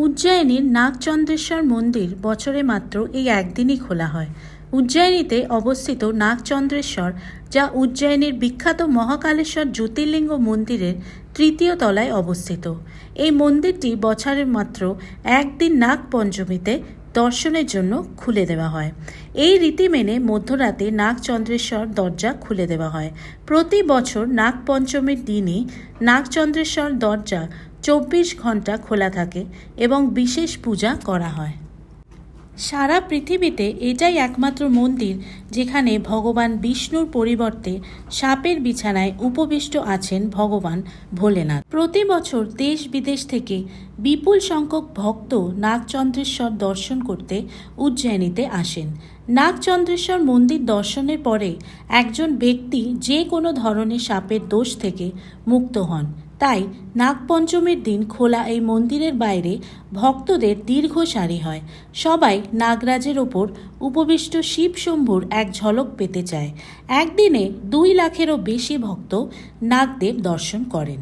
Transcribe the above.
উজ্জয়িনীর নাগচন্দ্রেশ্বর মন্দির বছরে মাত্র এই একদিনই খোলা হয়। উজ্জয়িনীতে অবস্থিত নাগচন্দ্রেশ্বর, যা উজ্জয়িনীর বিখ্যাত মহাকালেশ্বর জ্যোতির্লিঙ্গ মন্দিরের তৃতীয় তলায় অবস্থিত। এই মন্দিরটি বছরের মাত্র একদিন নাগ পঞ্চমীতে দর্শনের জন্য খুলে দেওয়া হয়। এই রীতি মেনে মধ্যরাতে নাগচন্দ্রেশ্বর দরজা খুলে দেওয়া হয়। প্রতি বছর নাগ পঞ্চমীর দিনই নাগচন্দ্রেশ্বর দরজা 24 ঘন্টা খোলা থাকে এবং বিশেষ পূজা করা হয়। সারা পৃথিবীতে এটাই একমাত্র মন্দির যেখানে ভগবান বিষ্ণুর পরিবর্তে সাপের বিছানায় উপবিষ্ট আছেন ভগবান ভোলেনাথ। প্রতি বছর দেশ বিদেশ থেকে বিপুল সংখ্যক ভক্ত নাগচন্দ্রেশ্বর দর্শন করতে উজ্জয়িনীতে আসেন। নাগচন্দ্রেশ্বর মন্দির দর্শনের পরে একজন ব্যক্তি যে কোনো ধরনের সাপের দোষ থেকে মুক্ত হন। তাই নাগপঞ্চমীর দিন খোলা এই মন্দিরের বাইরে ভক্তদের দীর্ঘ সারি হয়। সবাই নাগরাজের ওপর উপবিষ্ট শিব শম্ভুর এক ঝলক পেতে চায়। একদিনে 2 লাখেরও বেশি ভক্ত নাগদেব দর্শন করেন।